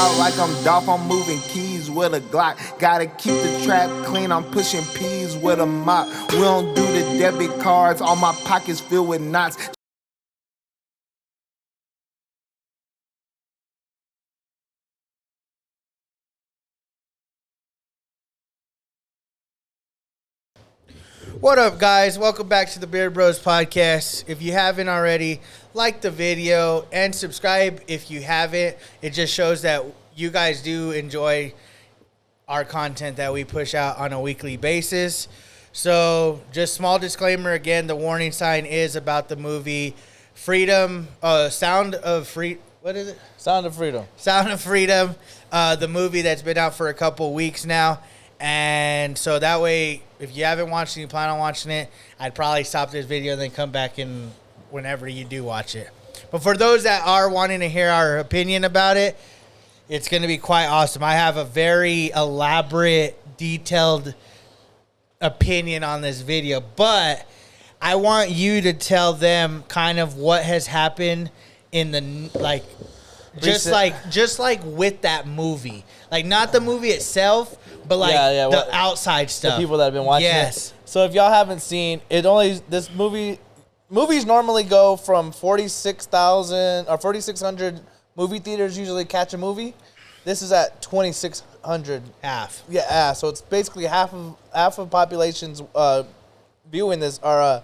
out like I'm Dolph, I'm moving keys with a Glock. Gotta keep the trap clean, I'm pushing peas with a mop. We don't do the debit cards, all my pockets filled with knots. What up, guys? Welcome back to the Beard Bros Podcast. If you haven't already, like the video and subscribe if you haven't. It just shows that you guys do enjoy our content that we push out on a weekly basis. So, just small disclaimer again, the warning sign is about the movie Freedom, Sound of Freedom. What is it? Sound of Freedom. Sound of Freedom, the movie that's been out for a couple weeks now. And so that way, if you haven't watched it, you plan on watching it, I'd probably stop this video and then come back in whenever you do watch it. But for those that are wanting to hear our opinion about it, it's going to be quite awesome. I have a very elaborate, detailed opinion on this video, but I want you to tell them kind of what has happened in the, like, just like with that movie. Like, not the movie itself, but like the outside stuff. The people that have been watching it. So if y'all haven't seen it, movies normally go from 46,000 or 4,600 movie theaters usually catch a movie. This is at 2,600. Half. Yeah, so it's basically half of populations viewing this or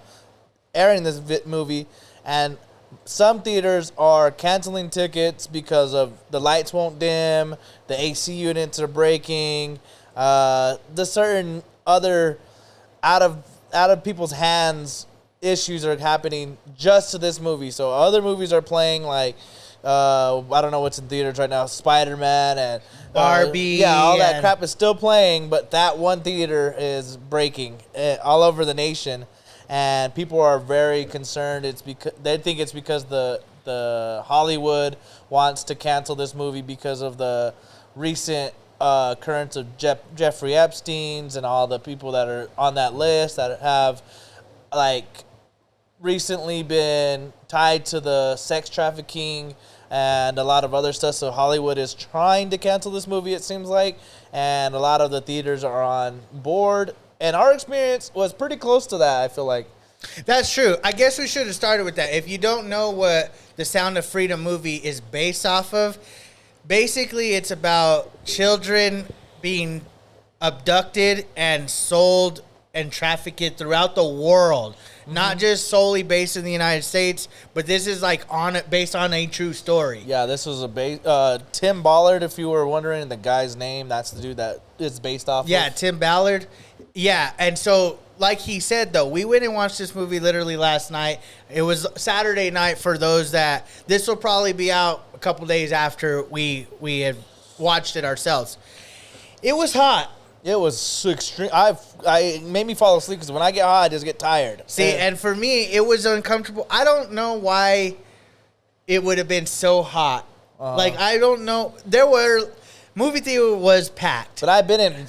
airing this movie, and some theaters are canceling tickets because of the lights won't dim, the AC units are breaking, the certain other out of people's hands issues are happening just to this movie. So other movies are playing like I don't know what's in theaters right now, Spider-Man and Barbie. All that crap is still playing, but that one theater is breaking all over the nation. And people are very concerned. It's because they think it's because the Hollywood wants to cancel this movie because of the recent occurrence of Jeffrey Epstein's and all the people that are on that list that have like recently been tied to the sex trafficking and a lot of other stuff. So Hollywood is trying to cancel this movie, it seems like, and a lot of the theaters are on board. And our experience was pretty close to that, I feel like. That's true. I guess we should have started with that. If you don't know what the Sound of Freedom movie is based off of, basically it's about children being abducted and sold and trafficked throughout the world. Mm-hmm. Not just solely based in the United States, but this is like based on a true story. Yeah, this was Tim Ballard, if you were wondering the guy's name, that's the dude that it's based off of. Yeah, Tim Ballard. Yeah, and so like he said, though, we went and watched this movie literally last night. It was Saturday night for those that this will probably be out a couple days after we had watched it ourselves. It was hot. It was so extreme. I made me fall asleep because when I get hot, I just get tired. See, and for me, it was uncomfortable. I don't know why it would have been so hot. Like, I don't know. Movie theater was packed. But I've been in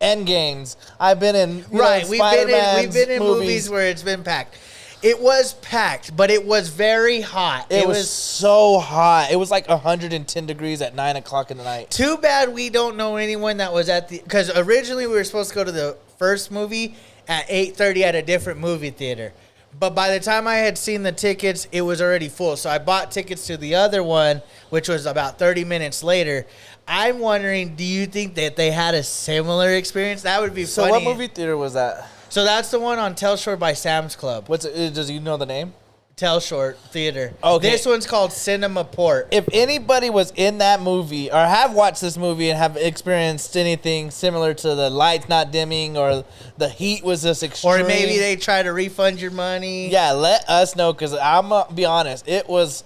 Endgames. I've been in we've been in movies where it's been packed. It was packed, but it was very hot. It was so hot. It was like 110 degrees at 9 o'clock in the night. Too bad we don't know anyone that was at because originally we were supposed to go to the first movie at 8:30 at a different movie theater. But by the time I had seen the tickets, it was already full. So I bought tickets to the other one, which was about 30 minutes later. I'm wondering, do you think that they had a similar experience? That would be funny. So what movie theater was that? So that's the one on Telshore by Sam's Club. Does you know the name? Telshore Theater. Okay. This one's called Cinema Port. If anybody was in that movie or have watched this movie and have experienced anything similar to the lights not dimming or the heat was just extreme. Or maybe they try to refund your money. Yeah, let us know because I'm going to be honest. It was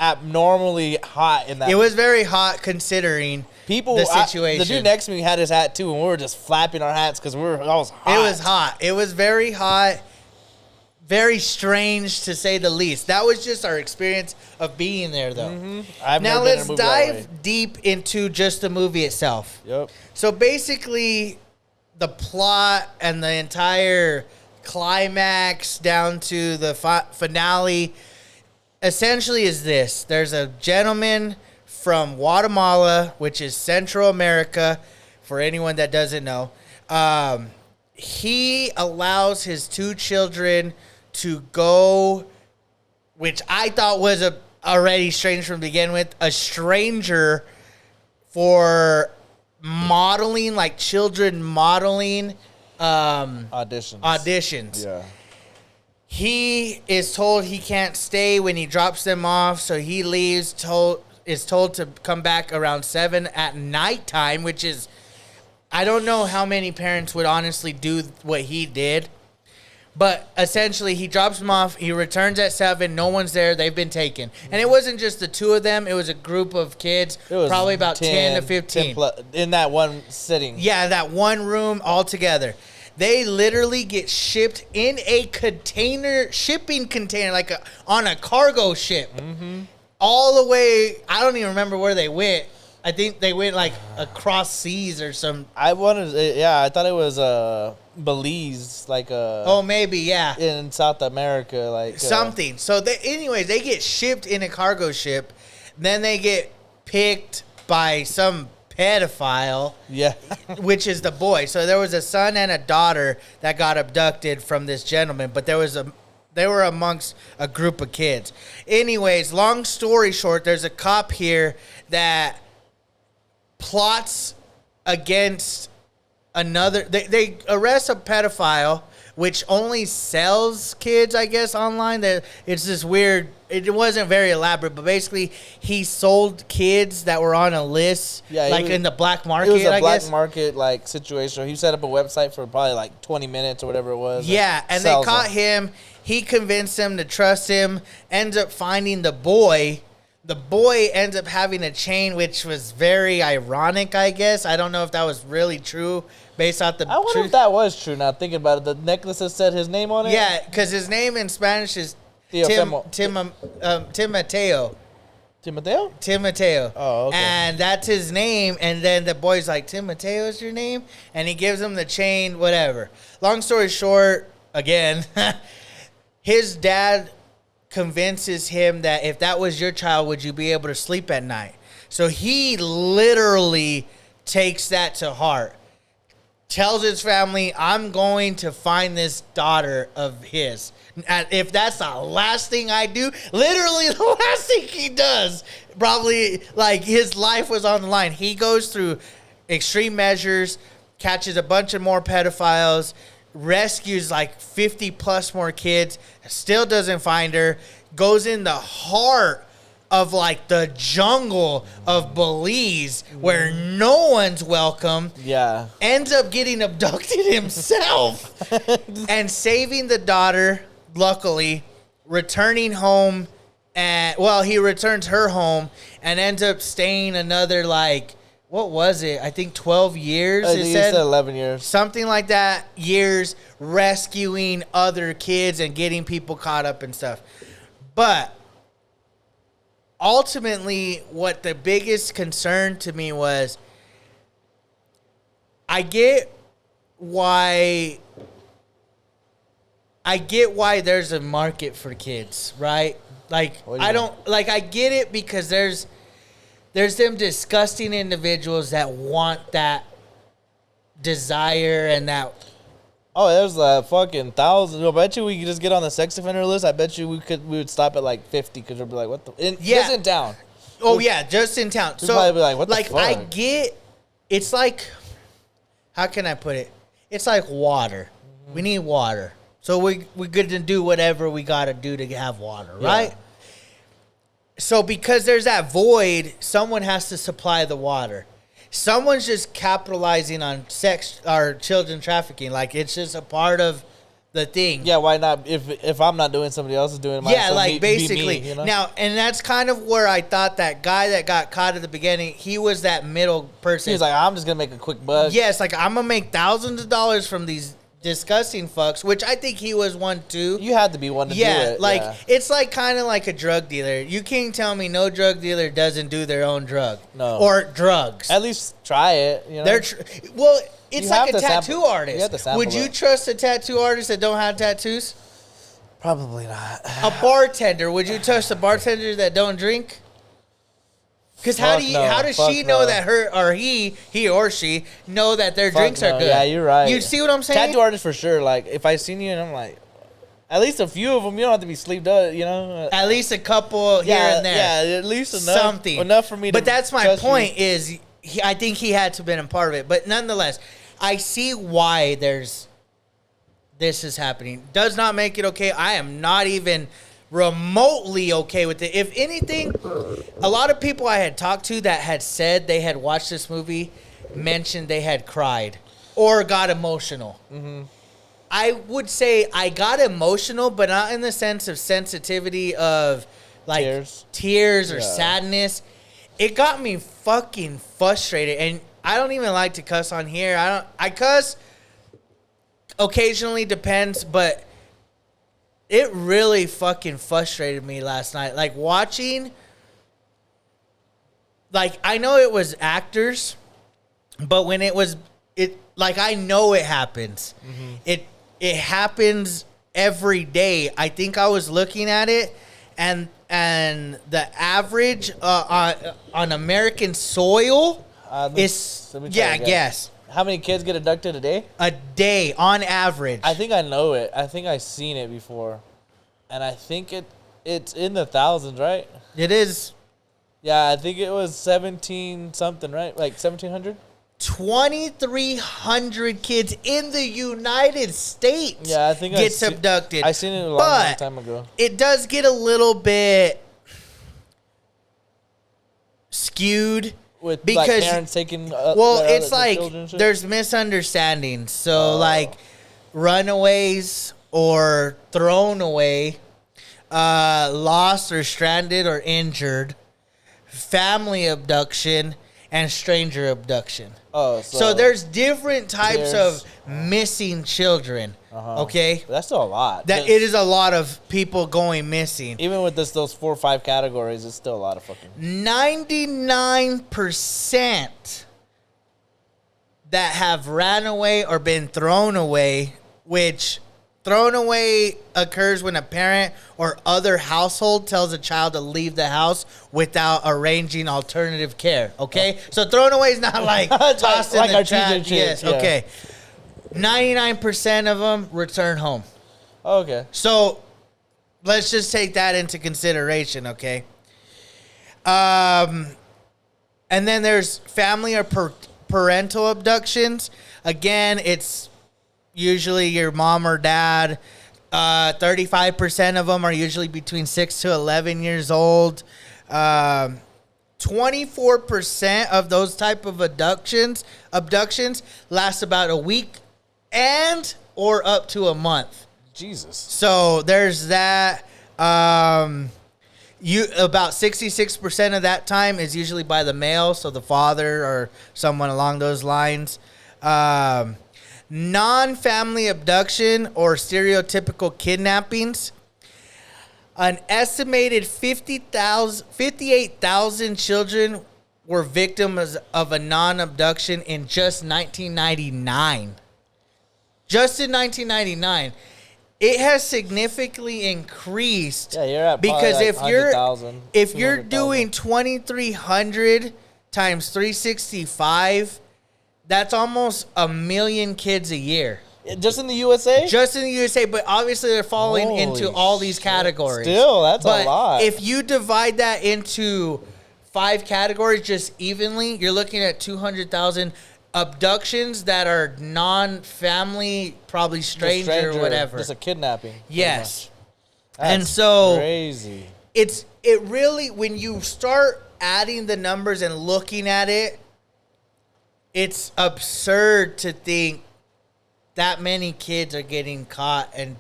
abnormally hot in that. It was very hot considering the situation. The dude next to me had his hat too, and we were just flapping our hats because I was hot. It was hot. It was very hot. Very strange to say the least. That was just our experience of being there, though. Mm-hmm. Now let's dive deep into just the movie itself. Yep. So basically, the plot and the entire climax down to the finale essentially is this. There's a gentleman from Guatemala, which is Central America, for anyone that doesn't know. He allows his 2 children to go, which I thought was already strange from begin with, a stranger for modeling, like children modeling auditions. Yeah. He is told he can't stay when he drops them off, so he leaves. Is told to come back around 7 at nighttime, which is, I don't know how many parents would honestly do what he did. But essentially, he drops them off. He returns at 7. No one's there. They've been taken. And it wasn't just the 2 of them. It was a group of kids, It was probably about 10 to 15. in that one sitting. Yeah, that one room all together. They literally get shipped in a shipping container, like on a cargo ship. Mm-hmm. All the way, I don't even remember where they went. I think they went like across seas or some. I thought it was Belize, oh, maybe, yeah. in South America, like something. So anyways, they get shipped in a cargo ship. Then they get picked by some pedophile, Yeah. which is the boy. So there was a son and a daughter that got abducted from this gentleman, but they were amongst a group of kids. Anyways, long story short, there's a cop here that plots against another. They arrest a pedophile, which only sells kids, I guess, online. It's this weird. It wasn't very elaborate, but basically he sold kids that were on a list, in the black market. It was a black guess. market like situation. He set up a website for probably like 20 minutes or whatever it was. Yeah, and they caught him. He convinced them to trust him. Ends up finding the boy. The boy ends up having a chain, which was very ironic, I guess. I don't know if that was really true based off the I wonder if that was true now, thinking about it. The necklace that said his name on it? Yeah, because his name in Spanish is Teofimo. Timoteo. Timoteo? Timoteo. Oh, okay. And that's his name. And then the boy's like, Timoteo is your name? And he gives him the chain, whatever. Long story short, again, his dad convinces him that if that was your child, would you be able to sleep at night? So he literally takes that to heart. Tells his family, I'm going to find this daughter of his. And if that's the last thing I do, literally the last thing he does, probably like his life was on the line. He goes through extreme measures, catches a bunch of more pedophiles, rescues like 50 plus more kids, still doesn't find her, goes in the heart of like the jungle of Belize where no one's welcome. Yeah. Ends up getting abducted himself and saving the daughter, luckily, returning home. He returns her home and ends up staying another, like, what was it? I think 12 years, I think it said 11 years. Something like that, years, rescuing other kids and getting people caught up and stuff. But ultimately, what the biggest concern to me was, I get why there's a market for kids, right? Like, I get it because there's them disgusting individuals that want that desire and that. Oh, there's a fucking thousand. I bet you we could just get on the sex offender list. I bet you we would stop at like 50 because we'd be like, what the? Just in town. Oh, yeah, just in town. We'd probably be like, what the fuck? I get, it's like, how can I put it? It's like water. Mm-hmm. We need water. So we're good to do whatever we got to do to have water, right? So because there's that void, someone has to supply the water. Someone's just capitalizing on sex or children trafficking. Like, it's just a part of the thing. Yeah, why not? If I'm not doing it, somebody else is doing it. Yeah, like basically. Be me, you know? Now, and that's kind of where I thought that guy that got caught at the beginning, he was that middle person. He's like, I'm just going to make a quick buck. Yes, like, I'm going to make thousands of dollars from these disgusting fucks, which I think he was one too. You had to be one to do it. Like, it's like kind of like a drug dealer. You can't tell me no drug dealer doesn't do their own drug. No. Or drugs. At least try it, you know? Well, it's You like have a to tattoo sample- artist. you have to sample Would you it. trust a tattoo artist that don't have tattoos? Probably not. A bartender. Would you trust a bartender that don't drink? Because Fuck how does fuck she know no. that her or he or she know that their Fuck drinks are no. good? Yeah, you're right. You see what I'm saying? Tattoo artists for sure. Like, if I seen you and I'm like, at least a few of them, you don't have to be sleeved up, you know? At least a couple here and there. Yeah, at least enough. Something. Enough for me to But that's my trust you. point is I think he had to have been a part of it. But nonetheless, I see why this is happening. Does not make it okay. I am not even remotely okay with it. If anything, a lot of people I had talked to that had said they had watched this movie mentioned they had cried or got emotional. Mm-hmm. I would say I got emotional, but not in the sense of sensitivity of like tears or sadness. It got me fucking frustrated, and I don't even like to cuss on here. I cuss occasionally, depends, but it really fucking frustrated me last night. Like watching, like I know it was actors, but when it like I know it happens. Mm-hmm. It happens every day. I think I was looking at it, and the average on American soil is guess. How many kids get abducted a day? A day on average. I think I know it. I think I've seen it before, and I think it's in the thousands, right? It is. Yeah, I think it was 17 something, right? Like 1,700. 2,300 kids in the United States. Yeah, I think gets abducted. I seen it a long time ago. It does get a little bit skewed With because like parents taking. It's like there's misunderstandings. So like runaways or thrown away, lost or stranded or injured, family abduction, and stranger abduction. Oh, so there's different types of missing children. Okay, But that's still a lot. it is a lot of people going missing. Even with those 4 or 5 categories, it's still a lot of fucking. 99% that have ran away or been thrown away, which thrown away occurs when a parent or other household tells a child to leave the house without arranging alternative care. Okay, so thrown away is not like tossed in the trash. Yes, yeah. okay. 99% of them return home. Oh, okay. So let's just take that into consideration, okay? And then there's family or parental abductions. Again, it's usually your mom or dad. 35% of them are usually between 6 to 11 years old. 24% of those type of abductions last about a week and or up to a month. Jesus. So there's that. About 66% of that time is usually by the male, so the father or someone along those lines. Non-family abduction or stereotypical kidnappings. An estimated 58,000 children were victims of a non-abduction in just 1999. Just in 1999. It has significantly increased. Yeah, you're at because like if you're doing 2,300 times 365, that's almost 1 million kids a year. Just in the USA? Just in the USA, but obviously they're falling into all these categories. Still, that's a lot. If you divide that into 5 categories just evenly, you're looking at 200,000 abductions that are non-family, probably stranger or whatever. Just a kidnapping. Yes. That's and so crazy. It really, when you start adding the numbers and looking at it, it's absurd to think that many kids are getting caught and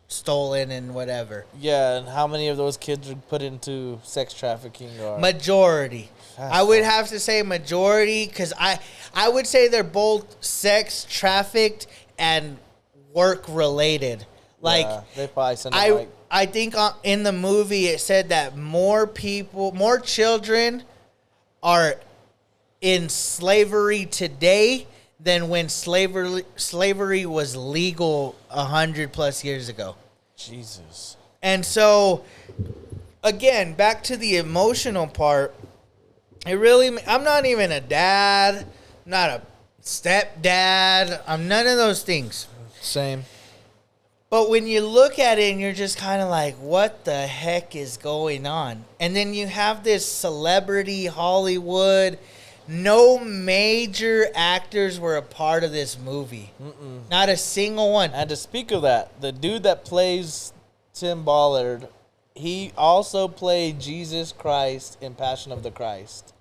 stolen and whatever. Yeah, and how many of those kids are put into sex trafficking? Or Majority. I would have to say majority, because I would say they're both sex trafficked and work related. Like, they probably send them I think in the movie it said that more children are in slavery today than when slavery was legal 100+ years ago. Jesus. And so, again, back to the emotional part. It really, I'm not even a dad, not a stepdad. I'm none of those things. Same. But when you look at it and you're just kind of like, what the heck is going on? And then you have this celebrity Hollywood. No major actors were a part of this movie. Not a single one. And to speak of that, the dude that plays Tim Ballard, he also played Jesus Christ in Passion of the Christ.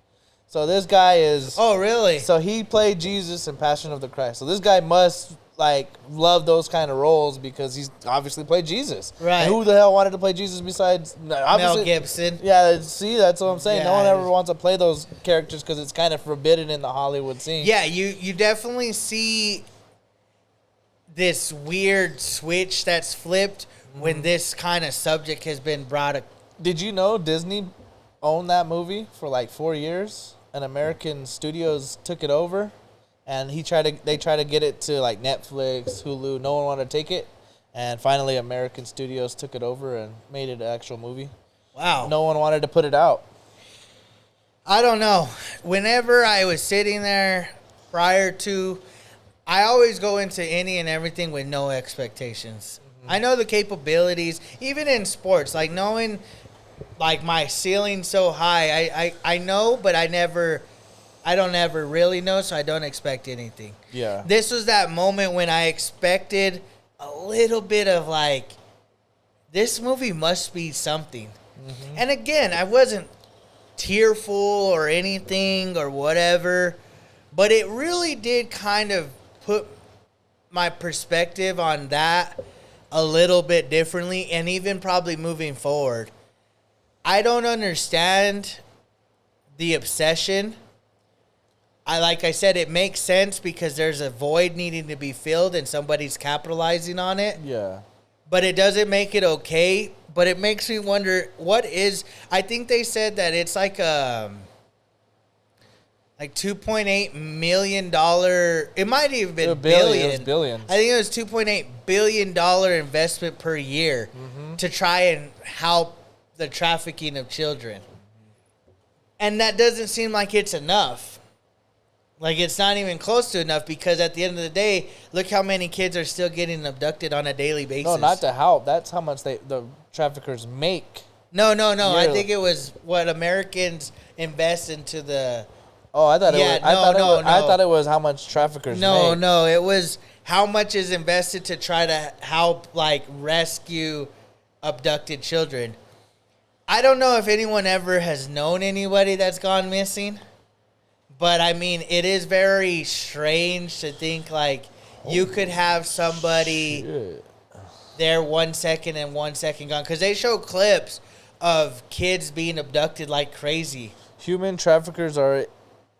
So this guy is... Oh, really? So he played Jesus in Passion of the Christ. So this guy must, like, love those kind of roles because he's obviously played Jesus. Right. And who the hell wanted to play Jesus besides... Obviously, Mel Gibson. Yeah, see, that's what I'm saying. No one Yeah. ever wants to play those characters because it's kind of forbidden in the Hollywood scene. Yeah, you definitely see this weird switch that's flipped when this kind of subject has been brought up. Did you know Disney owned that movie for like 4 years? And American Studios took it over, and they tried to get it to like Netflix, Hulu. No one wanted to take it, and finally American Studios took it over and made it an actual movie. Wow. No one wanted to put it out. I don't know. Whenever I was sitting there prior to, I always go into any and everything with no expectations. I know the capabilities, even in sports, like knowing like my ceiling's so high. I know, but I don't ever really know, so I don't expect anything. Yeah. This was that moment when I expected a little bit of like, this movie must be something. And again, I wasn't tearful or anything or whatever, but it really did kind of put my perspective on that a little bit differently, and even probably moving forward. I don't understand the obsession. Like I said, it makes sense because there's a void needing to be filled and somebody's capitalizing on it. Yeah. But it doesn't make it okay. But it makes me wonder, what is... I think they said that it's like $2.8 million... It might even been billion. It was billions. I think it was $2.8 billion investment per year to try and help the trafficking of children. And that doesn't seem like it's enough. Like, it's not even close to enough because at the end of the day, look how many kids are still getting abducted on a daily basis. No, not to help. That's how much the traffickers make. No. I Yearly. think it was what Americans invest into the... Oh, I thought Yeah, it was. I thought it was how much traffickers make. No. It was how much is invested to try to help, like, rescue abducted children. I don't know if anyone ever has known anybody that's gone missing. But, I mean, it is very strange to think, like, you could have somebody there 1 second and 1 second gone. Because they show clips of kids being abducted like crazy. Human traffickers are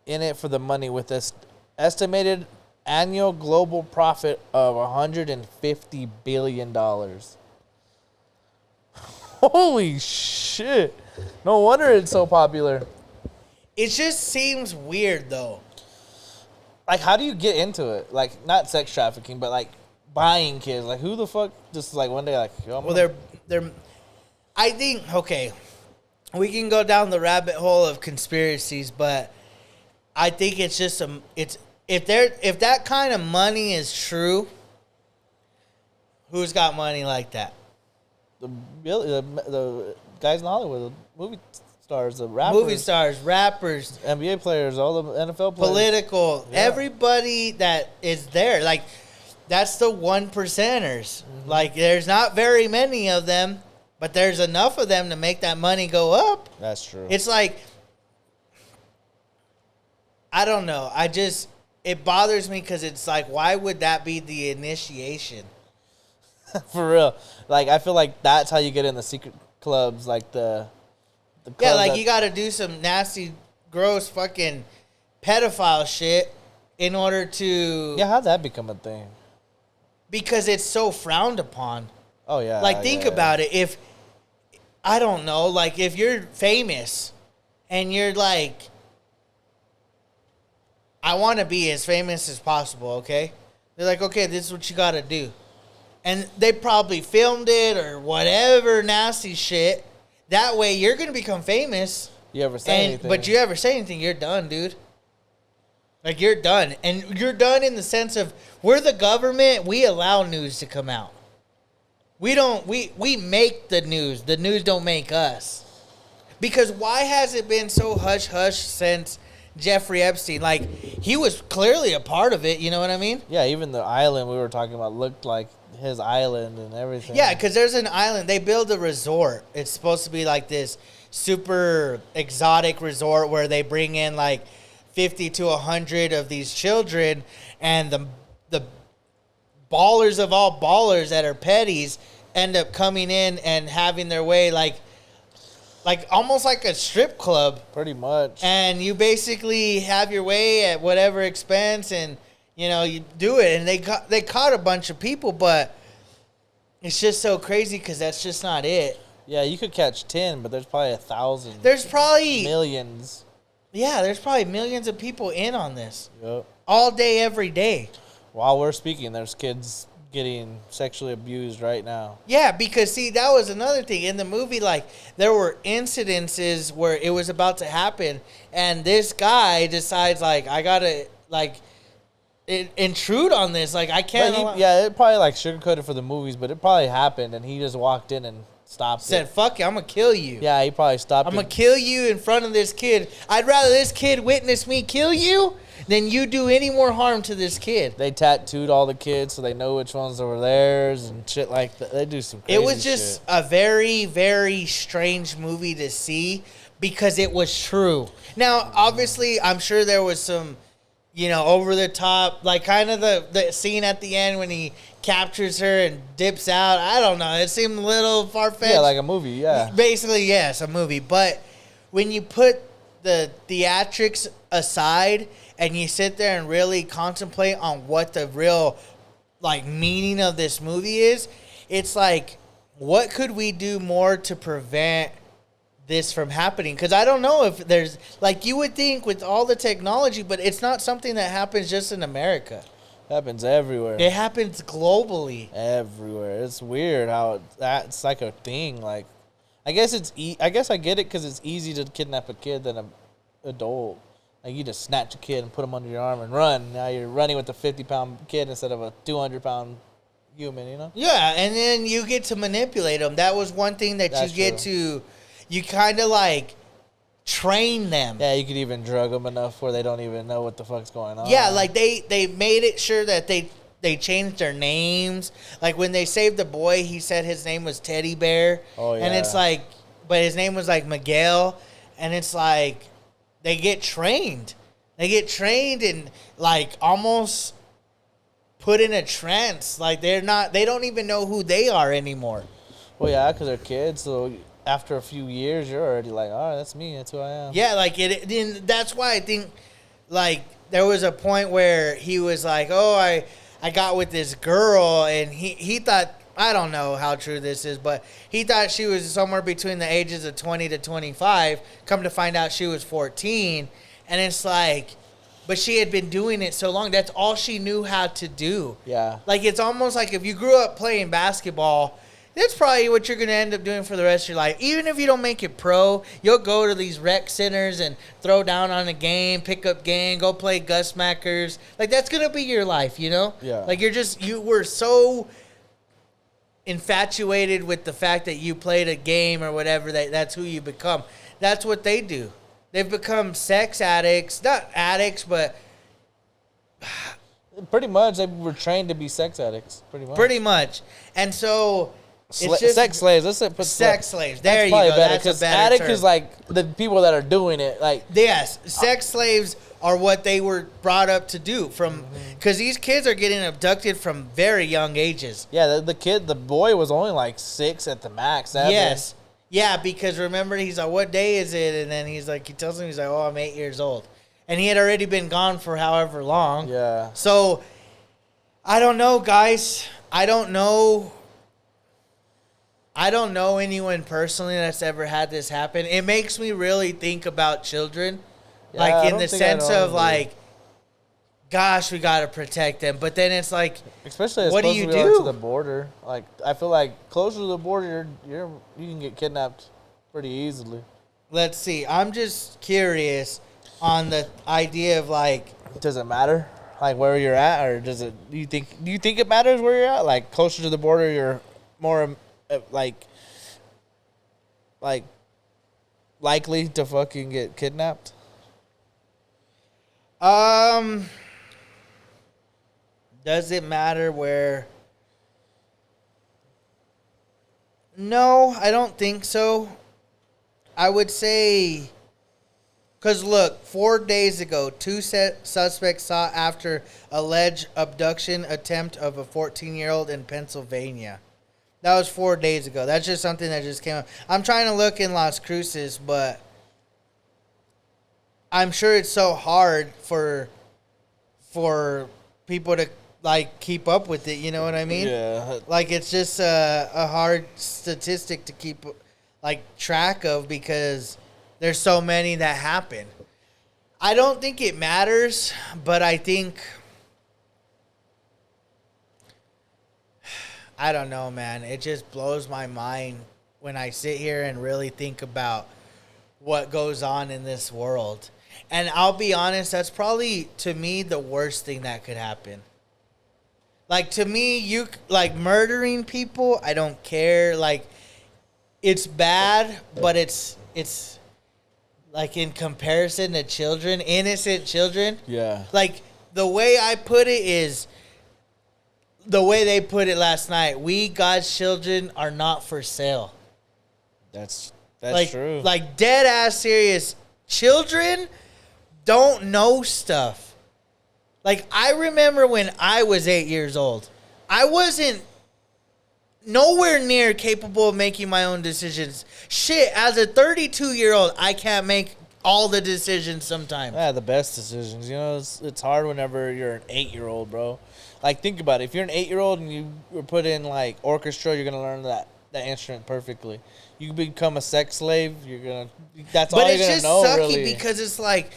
in it for the money with this estimated annual global profit of $150 billion. Holy shit. No wonder it's so popular. It just seems weird, though. Like, how do you get into it? Like, not sex trafficking, but, like, buying kids. Like, who the fuck just, like, one day, like... Yo, Well, they're... I think, okay, we can go down the rabbit hole of conspiracies, but I think it's just if that kind of money is true, who's got money like that? The guys in Hollywood, the movie stars, the rappers. Movie stars, rappers, NBA players, all the NFL players. political, Yeah. everybody that is there. Like, that's the 1%ers. Like, there's not very many of them, but there's enough of them to make that money go up. That's true. It's like, I don't know. It bothers me because it's like, why would that be the initiation? For real. Like, I feel like that's how you get in the secret clubs, like the clubs Yeah, like that- you got to do some nasty, gross fucking pedophile shit in order to... Yeah, how'd that become a thing? Because it's so frowned upon. Oh, yeah. Like, think about it. If, I don't know, like, if you're famous and you're like, I want to be as famous as possible, okay? They're like, okay, this is what you got to do. And they probably filmed it or whatever nasty shit. That way, you're going to become famous. You ever say anything? But you ever say anything, you're done, dude. Like, you're done. And you're done in the sense of, we're the government, we allow news to come out. We don't, we make the news. The news don't make us. Because why has it been so hush-hush since Jeffrey Epstein? Like, he was clearly a part of it, you know what I mean? Yeah, even the island we were talking about looked like his island and everything. Yeah, because there's an island. They build a resort. It's supposed to be like this super exotic resort where they bring in like 50 to 100 of these children, and the ballers of all ballers that are petties end up coming in and having their way, like almost like a strip club. Pretty much. And you basically have your way at whatever expense, and you know, you do it. And they caught a bunch of people, but it's just so crazy because that's just not it. Yeah, you could catch 10, but there's probably 1,000. There's probably millions. Yeah, there's probably millions of people in on this. Yep. All day, every day. While we're speaking, there's kids getting sexually abused right now. Yeah, because, see, that was another thing. In the movie, like, there were incidences where it was about to happen, and this guy decides, like, I gotta, like, intrude on this. Like, I can't. It probably, like, sugarcoated for the movies, but it probably happened, and he just walked in and stopped said, it. fuck you, I'm gonna kill you. Yeah, he probably stopped I'm gonna kill you in front of this kid. I'd rather this kid witness me kill you than you do any more harm to this kid. They tattooed all the kids so they know which ones were theirs and shit like that. They do some crazy It was just shit. a very, very strange movie to see because it was true. Now, obviously, I'm sure there was some, you know, over the top, like kind of the scene at the end when he captures her and dips out. I don't know. It seemed a little far-fetched. Yeah, like a movie, yeah. Basically, yes, a movie. But when you put the theatrics aside and you sit there and really contemplate on what the real, like, meaning of this movie is, it's like, what could we do more to prevent this from happening? Because I don't know if there's, like, you would think with all the technology, but it's not something that happens just in America. Happens everywhere. It happens globally. Everywhere. It's weird how that's like a thing. Like, I guess I guess I get it because it's easy to kidnap a kid than an adult. Like, you just snatch a kid and put him under your arm and run. Now you're running with a 50-pound kid instead of a 200-pound human, you know? Yeah, and then you get to manipulate them. That was one thing that That's you get true. you kind of like train them. Yeah, you could even drug them enough where they don't even know what the fuck's going on. Yeah, like they made it sure that they changed their names. Like when they saved the boy, he said his name was Teddy Bear. Oh, yeah. And it's like, but his name was like Miguel. And it's like, they get trained. They get trained and like almost put in a trance. Like they don't even know who they are anymore. Well, yeah, because they're kids, so after a few years, you're already like, all right, that's me. That's who I am. Yeah, like and that's why I think, like, there was a point where he was like, oh, I got with this girl, and he thought, I don't know how true this is, but he thought she was somewhere between the ages of 20 to 25. Come to find out she was 14. And it's like, but she had been doing it so long. That's all she knew how to do. Yeah. Like, it's almost like if you grew up playing basketball, that's probably what you're going to end up doing for the rest of your life. Even if you don't make it pro, you'll go to these rec centers and throw down on a game, pick up game, go play Gus Mackers. Like, that's going to be your life, you know? Yeah. Like, you were so infatuated with the fact that you played a game or whatever, that's who you become. That's what they do. They've become sex addicts. Not addicts, but Pretty much, they were trained to be sex addicts. pretty much. And so it's just sex slaves. Let's put sex slaves. There That's you probably go. better, That's a 'cause better addict term. is like the people that are doing it. Like, Yes, sex slaves are what they were brought up to do from, because these kids are getting abducted from very young ages. yeah, the boy was only like 6 at the max. 7. Yes. Yeah, because remember, he's like, what day is it? And then he's like, he tells him, he's like, oh, I'm 8 years old. And he had already been gone for however long. Yeah. So, I don't know, guys. I don't know anyone personally that's ever had this happen. It makes me really think about children. Yeah, I like, in don't the think I sense know of, either. like, gosh, we got to protect them. But then it's like, Especially as what do close you as we are to do? the border. Like, I feel like closer to the border, you can get kidnapped pretty easily. let's see. I'm just curious on the idea of like, Does it matter, like where you're at, or does it? Do you think it matters where you're at? Like closer to the border, you're more like likely to fucking get kidnapped. does it matter where? No, I don't think so. I would say, because look, 4 days ago, two suspects sought after alleged abduction attempt of a 14-year-old in Pennsylvania. That was 4 days ago. That's just something that just came up. I'm trying to look in Las Cruces, but I'm sure it's so hard for people to like keep up with it. You know what I mean? Yeah. Like it's just a hard statistic to keep like track of because there's so many that happen. I don't think it matters, but I think I don't know, man. It just blows my mind when I sit here and really think about what goes on in this world. And I'll be honest, that's probably to me the worst thing that could happen. Like to me, you like murdering people, I don't care. Like it's bad, but it's like in comparison to children, innocent children. Yeah. Like the way I put it is the way they put it last night. We, God's children, are not for sale. That's like, true. Like dead ass serious. Children don't know stuff. Like I remember when I was 8 years old, I wasn't nowhere near capable of making my own decisions. Shit, as a 32-year-old, I can't make all the decisions sometimes. Yeah, the best decisions. You know, it's hard whenever you're an 8-year-old, bro. Like, think about it. If you're an 8-year-old and you were put in, like, orchestra, you're going to learn that instrument perfectly. You become a sex slave, that's all you're going to know, sucky really. Because it's like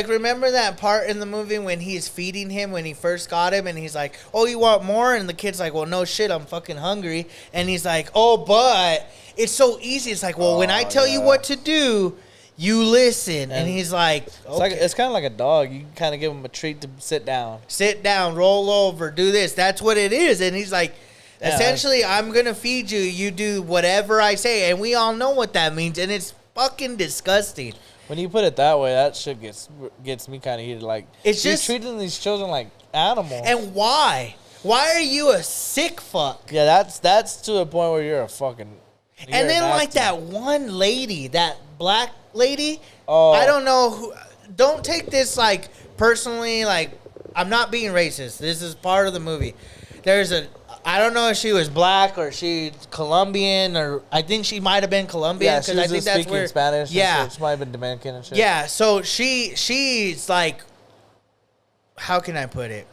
remember that part in the movie when he's feeding him when he first got him and he's like, oh, you want more? And the kid's like, well, no shit, I'm fucking hungry. And he's like, oh, but it's so easy. It's like, well, when I tell you what to do, you listen. And he's like, okay. It's kind of like a dog. You kind of give him a treat to sit down. Sit down, roll over, do this. That's what it is. And he's like, essentially, I'm going to feed you. You do whatever I say. And we all know what that means. And it's fucking disgusting. When you put it that way, that shit gets me kind of heated. Like, it's you're just treating these children like animals. And why? Why are you a sick fuck? Yeah, that's to a point where you're a fucking... And then nasty. like that one lady, that black lady, oh, I don't know who. Don't take this like personally. Like I'm not being racist. This is part of the movie. I don't know if she was black or she Colombian or I think she might have been Colombian because I think that's where Spanish. Yeah, she might have been Dominican and shit. Yeah, so she's like, how can I put it?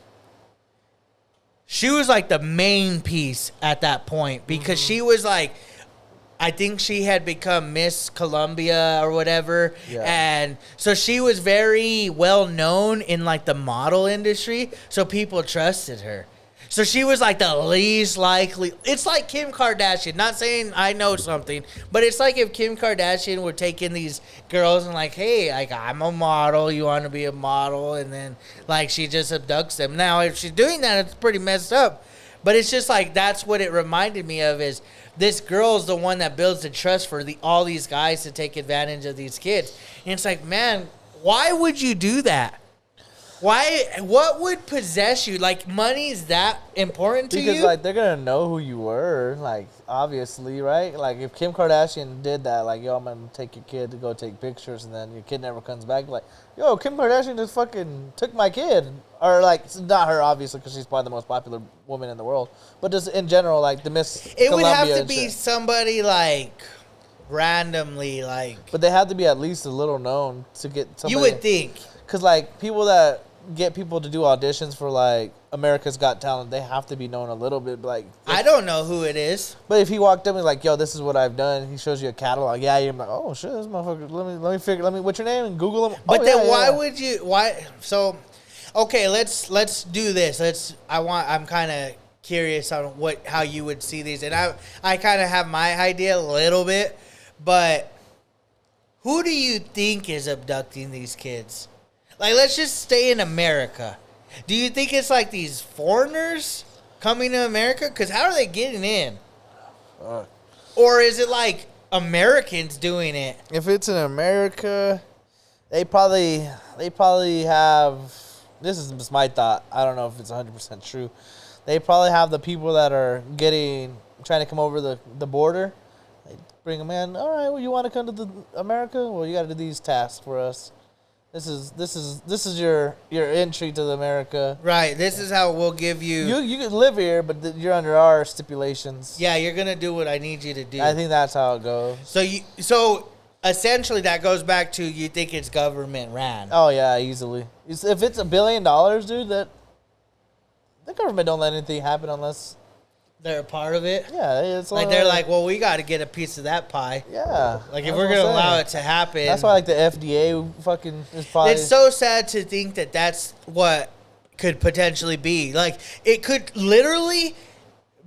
She was like the main piece at that point because she was like, I think she had become Miss Colombia or whatever. Yeah. And so she was very well known in like the model industry. So people trusted her. So she was like the least likely. It's like Kim Kardashian. Not saying I know something, but it's like if Kim Kardashian were taking these girls and like, hey, like I'm a model. You want to be a model? And then like she just abducts them. Now, if she's doing that, it's pretty messed up. But it's just like that's what it reminded me of is this girl's the one that builds the trust for all these guys to take advantage of these kids. And it's like, man, why would you do that? Why? What would possess you? Like, money is that important to you? Because, like, they're going to know who you were, like, obviously, right? Like, if Kim Kardashian did that, like, yo, I'm going to take your kid to go take pictures, and then your kid never comes back, like, yo, Kim Kardashian just fucking took my kid. Or, like, not her, obviously, because she's probably the most popular woman in the world. But just in general, like, the Miss It Columbia would have to and be shit. somebody, like, randomly, like... But they have to be at least a little known to get somebody... You would think. Because, like, people that... get people to do auditions for like America's Got Talent, they have to be known a little bit. Like I don't know who it is, but if he walked up and like, "Yo, this is what I've done," he shows you a catalog. Yeah, you're like, "Oh shit, this motherfucker." Let me. What's your name? And Google him. But oh, then yeah, why yeah. would you? Why? So, okay, let's do this. I'm kind of curious on how you would see these, and I kind of have my idea a little bit, but who do you think is abducting these kids? Like, let's just stay in America. Do you think it's like these foreigners coming to America? Because how are they getting in? Or is it like Americans doing it? If it's in America, they probably have. This is just my thought. I don't know if it's 100% true. They probably have the people that are trying to come over the border. They bring them in. All right, well, you want to come to America? Well, you got to do these tasks for us. This is your entry to America. Right. This is how we'll give you. You can live here, but you're under our stipulations. Yeah, you're gonna do what I need you to do. I think that's how it goes. So essentially that goes back to you think it's government ran. Oh yeah, easily. If it's $1 billion, dude, that the government don't let anything happen unless They're a part of it. yeah, it's Like they're like, well, we got to get a piece of that pie. yeah. Like if that's we're what gonna I'm allow saying. it to happen, That's why like the FDA fucking is probably. it's so sad to think that that's what could potentially be. Like it could literally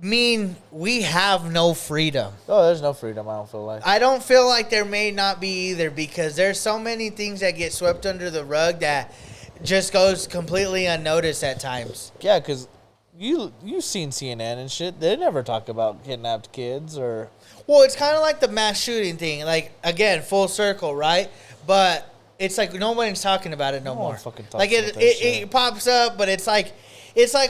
mean we have no freedom. Oh, there's no freedom. I don't feel like. I don't feel like there may not be either because there's so many things that get swept under the rug that just goes completely unnoticed at times. Yeah, because you've seen CNN and shit. They never talk about kidnapped kids or. Well, it's kind of like the mass shooting thing. Like, again, full circle, right? But it's like nobody's talking about it no No one more. fucking talks Like, about that shit. it pops up, but it's like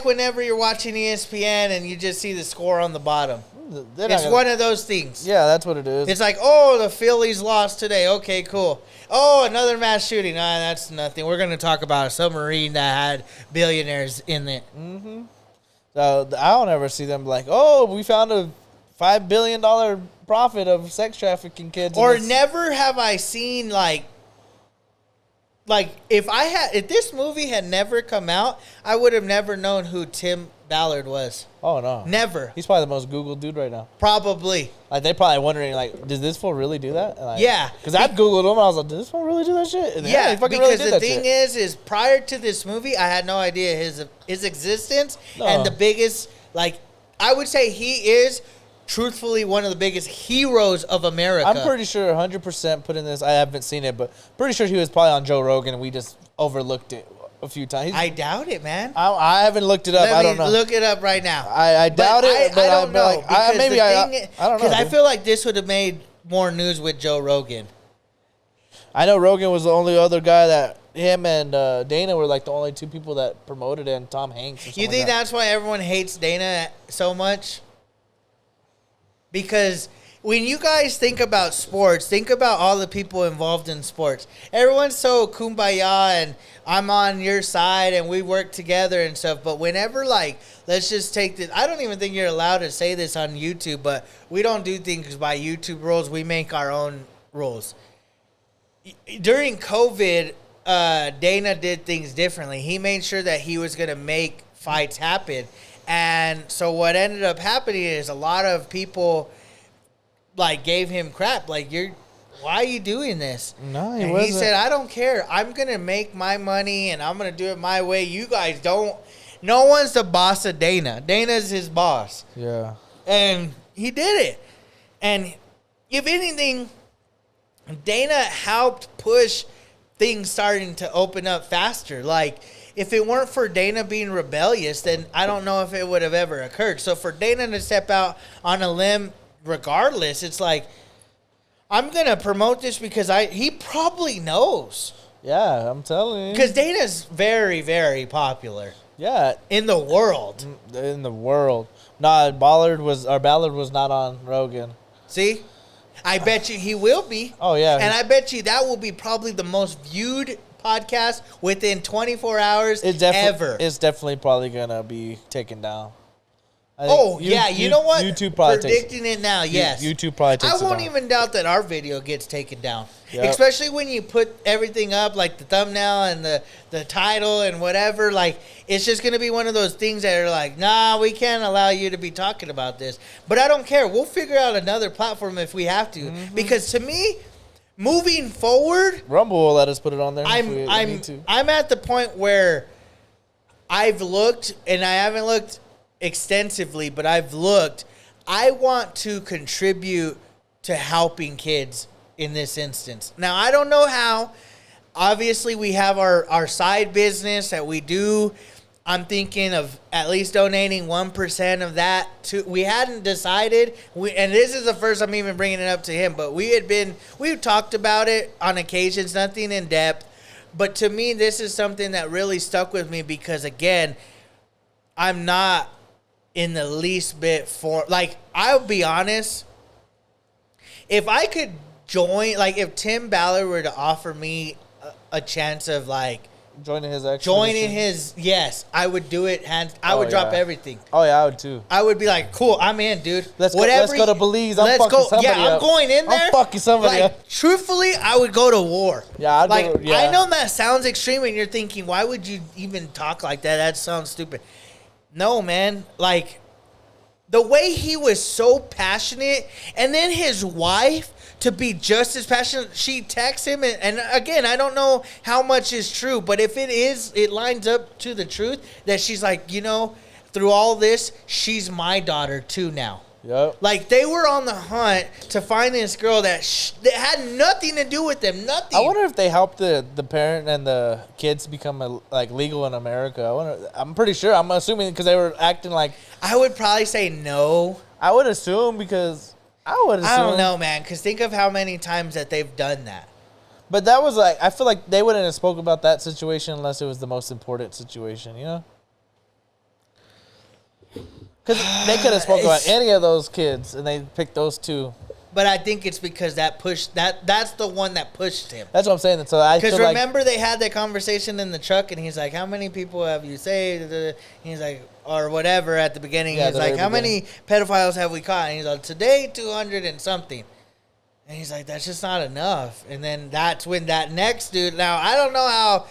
whenever you're watching ESPN and you just see the score on the bottom. They're not It's gonna- one of those things. Yeah, that's what it is. It's like, oh, the Phillies lost today. Okay, cool. Oh, another mass shooting. Ah, that's nothing. We're going to talk about a submarine that had billionaires in it. So I don't ever see them like, oh, we found a $5 billion profit of sex trafficking kids. in Or this- never have I seen like if this movie had never come out, I would have never known who Tim Ballard was. Oh no, Never. he's probably the most Googled dude right now. Probably. Like they probably wondering like, did this fool really do that? And, like, Yeah. because I googled him and I was like, did this fool really do that shit? And Yeah, he fucking because really did the that thing shit. is prior to this movie, I had no idea his existence No. and the biggest, like, I would say he is truthfully one of the biggest heroes of America. I'm pretty sure 100% put in this. I haven't seen it, but pretty sure he was probably on Joe Rogan and we just overlooked it a few times. I doubt it, man. I haven't looked it up. Let I me don't know. look it up right now. I doubt it, but I don't know. like, I don't know. Because I dude. feel like this would have made more news with Joe Rogan. I know Rogan was the only other guy that him and Dana were like the only two people that promoted it, and Tom Hanks. Or You something think like that. that's why everyone hates Dana so much? Because when you guys think about sports, think about all the people involved in sports. Everyone's so kumbaya and I'm on your side and we work together and stuff. But whenever, like, let's just take this. I don't even think you're allowed to say this on YouTube, but we don't do things by YouTube rules. We make our own rules. During COVID, Dana did things differently. He made sure that he was going to make fights happen. And so what ended up happening is a lot of people like gave him crap. Like, why are you doing this? No, he and wasn't. he said, I don't care. I'm going to make my money and I'm going to do it my way. You guys don't. No one's the boss of Dana. Dana's his boss. Yeah. And he did it. And if anything, Dana helped push things starting to open up faster. Like, if it weren't for Dana being rebellious, then I don't know if it would have ever occurred. So for Dana to step out on a limb regardless, it's like, I'm going to promote this because he probably knows. Yeah, I'm telling you. Because Dana's very, very popular Yeah, in the world. in the world. Nah, Ballard was not on Rogan. See? I bet you he will be. Oh yeah. And I bet you that will be probably the most viewed podcast within 24 hours ever. It's definitely probably gonna be taken down. I think Oh, yeah. You know what? YouTube probably Predicting it now, yes. YouTube probably takes I it won't down. even doubt that our video gets taken down. Yep. Especially when you put everything up, like the thumbnail and the title and whatever. Like, it's just going to be one of those things that are like, nah, we can't allow you to be talking about this. But I don't care. We'll figure out another platform if we have to. Mm-hmm. Because to me, moving forward, Rumble will let us put it on there. if we need to. I'm at the point where I've looked, and I haven't looked extensively, but I've looked. I want to contribute to helping kids in this instance. Now, I don't know how. Obviously, we have our side business that we do. I'm thinking of at least donating 1% of that to. We hadn't decided, and this is the first I'm even bringing it up to him. But we've talked about it on occasions, nothing in depth. But to me, this is something that really stuck with me because, again, I'm not in the least bit for. Like, I'll be honest. If I could join, like, if Tim Ballard were to offer me a chance of like. Joining his yes, I would do it. I would drop everything. Oh yeah, I would too. I would be like, cool, I'm in, dude. Let's go to Belize. I'm fucking somebody up. Yeah, I'm going in there. I'm fucking somebody up. Truthfully, I would go to war. Yeah, I know that sounds extreme, and you're thinking, why would you even talk like that? That sounds stupid. No, man. Like, the way he was so passionate, and then his wife to be just as passionate. She texts him, and again, I don't know how much is true, but if it is, it lines up to the truth that she's like, through all this, she's my daughter too now. Yep. Like, they were on the hunt to find this girl that had nothing to do with them. Nothing. I wonder if they helped the parent and the kids become legal in America. I'm pretty sure. I'm assuming because they were acting like. I would probably say no. I would assume because. I don't know, man, because think of how many times that they've done that. But that was like, I feel like they wouldn't have spoke about that situation unless it was the most important situation, Because they could have spoke about any of those kids, and they picked those two. But I think it's because that's the one that pushed him. That's what I'm saying. So I because remember they had that conversation in the truck, and he's like, "How many people have you saved?" And he's like, or whatever at the beginning. He's like, "How many pedophiles have we caught?" And he's like, "Today, 200 and something." And he's like, "That's just not enough." And then that's when that next dude. Now I don't know how.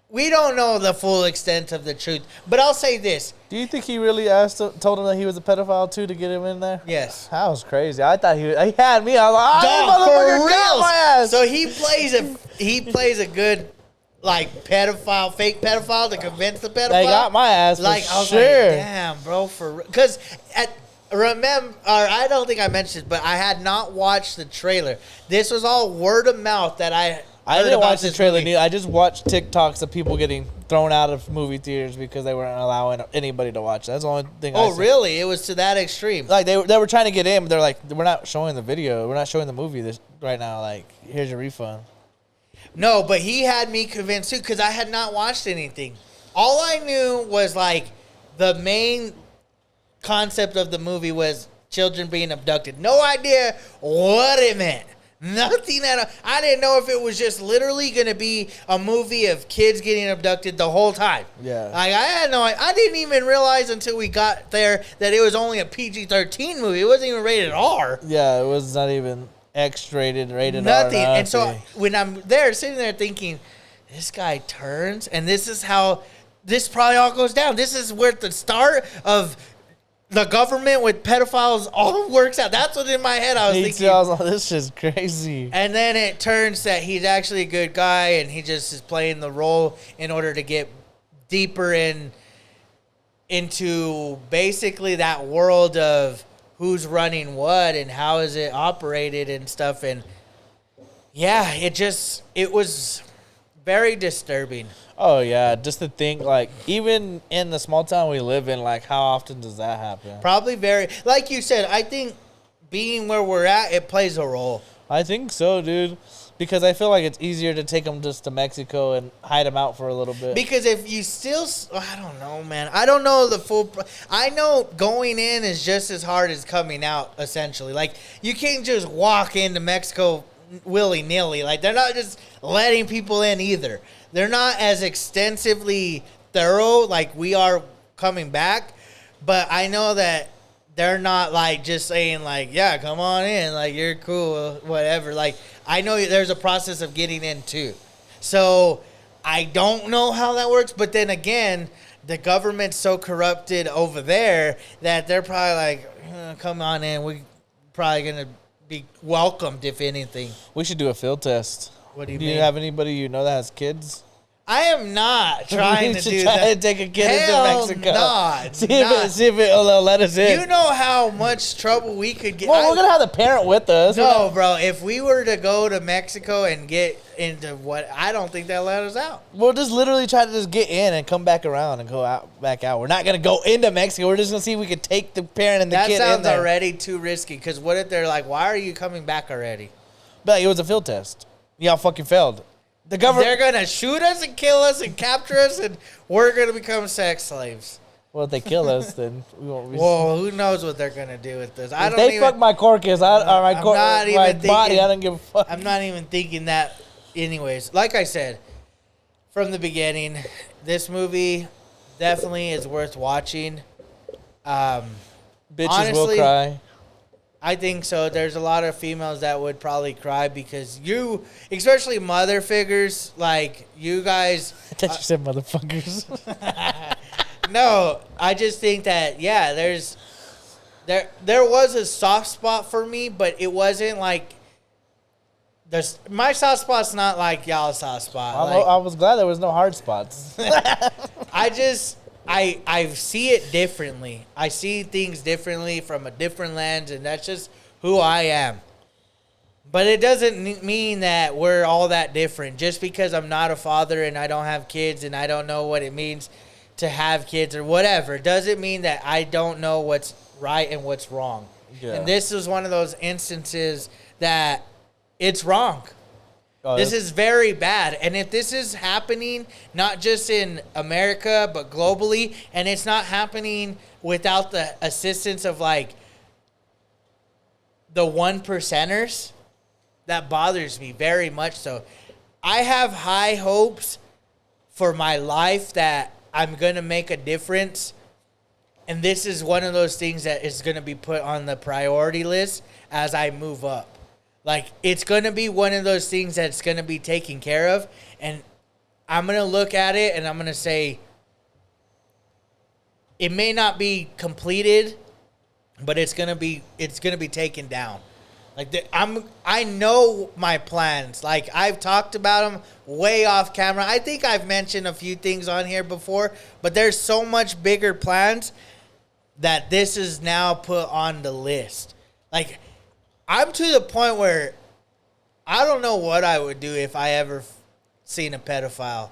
We don't know the full extent of the truth, but I'll say this. Do you think he really told him that he was a pedophile too to get him in there? Yes. That was crazy. I thought he had me. I was like, motherfucker, got my ass. So he plays a good fake pedophile to convince the pedophile. They got my ass for I was sure. like, damn, bro, because I don't think I mentioned, but I had not watched the trailer. This was all word of mouth that I didn't watch the trailer. I just watched TikToks of people getting thrown out of movie theaters because they weren't allowing anybody to watch. That's the only thing. Oh, really? It was to that extreme. Like they were trying to get in, but they're like, we're not showing the video. We're not showing the movie right now. Like, here's your refund. No, but he had me convinced too because I had not watched anything. All I knew was like the main concept of the movie was children being abducted. No idea what it meant. Nothing at all. I didn't know if it was just literally going to be a movie of kids getting abducted the whole time. Yeah. Like, I didn't even realize until we got there that it was only a PG-13 movie. It wasn't even rated R. Yeah, it was not even X-rated, rated nothing. R. And so when I'm there, sitting there thinking, this guy turns, and this is how this probably all goes down. This is where the start of the government with pedophiles all works out. That's what in my head I was thinking. I was like, this is crazy. And then it turns that he's actually a good guy, and he just is playing the role in order to get deeper into basically that world of who's running what and how is it operated and stuff. And yeah, it was very disturbing. Oh, yeah. Just to think, like, even in the small town we live in, like, how often does that happen? Probably very, like you said, I think being where we're at, it plays a role. I think so, dude. Because I feel like it's easier to take them just to Mexico and hide them out for a little bit. Because if you still, I don't know, man. I don't know the full, I know going in is just as hard as coming out, essentially. Like, you can't just walk into Mexico willy-nilly. Like, they're not just letting people in either. They're not as extensively thorough like we are coming back, but I know that they're not like just saying like, yeah, come on in, like you're cool, whatever. Like I know there's a process of getting in too. So I don't know how that works, but then again, the government's so corrupted over there that they're probably like, come on in, we're probably going to be welcomed if anything. We should do a field test. What do you mean? mean? Do you have anybody you know that has kids? I am not trying We to should do try that. to take a kid Hell into Mexico. nah, see nah. if it'll let us in. You know how much trouble we could get. Well, we're gonna have the parent with us. No, bro. If we were to go to Mexico and get into what, I don't think they'll let us out. We'll just literally try to just get in and come back around and go out back out. We're not gonna go into Mexico. We're just gonna see if we can take the parent and the That kid in sounds there. already too risky. Because what if they're like, "Why are you coming back already?" But it was a field test. Y'all fucking failed. The government. They're gonna shoot us and kill us and capture us, and we're gonna become sex slaves. Well, if they kill us, then we won't. Whoa, who knows what they're gonna do with this? I If don't they even. fuck my corcus, or my, I'm not even my thinking- body, I don't give a fuck. I'm not even thinking that. Anyways, like I said from the beginning, this movie definitely is worth watching. Bitches honestly, will cry. I think so. There's a lot of females that would probably cry because you, especially mother figures, like you guys. I thought you said motherfuckers. No, I just think that there was a soft spot for me, but it wasn't like my soft spot's not like y'all's soft spot. Like, I was glad there was no hard spots. I see it differently. I see things differently from a different lens, and that's just who I am. But it doesn't mean that we're all that different. Just because I'm not a father and I don't have kids and I don't know what it means to have kids or whatever, doesn't mean that I don't know what's right and what's wrong. Yeah. And this is one of those instances that it's wrong. This is very bad. And if this is happening, not just in America, but globally, and it's not happening without the assistance of like the 1%ers, that bothers me very much so. I have high hopes for my life that I'm going to make a difference. And this is one of those things that is going to be put on the priority list as I move up. Like, it's going to be one of those things that's going to be taken care of. And I'm going to look at it and I'm going to say, it may not be completed, but it's going to be taken down. Like, I know my plans. Like, I've talked about them way off camera. I think I've mentioned a few things on here before, but there's so much bigger plans that this is now put on the list. Like, I'm to the point where I don't know what I would do if I ever seen a pedophile.